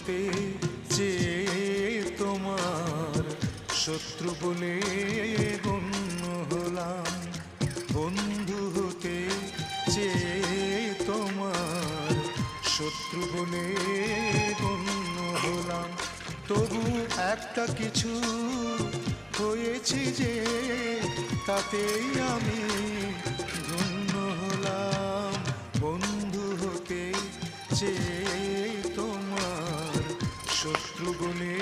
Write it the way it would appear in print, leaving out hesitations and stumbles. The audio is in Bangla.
হতে চেয়ে তোমার শত্রু বলে গণ্য হলাম, বন্ধু হতে চেয়ে তোমার শত্রু বলে গণ্য হলাম। তবু একটা কিছু হয়েছি যে তাতেই আমি ধন্য হলাম, বন্ধু হতে চেয়ে তোমার শত্রু বলে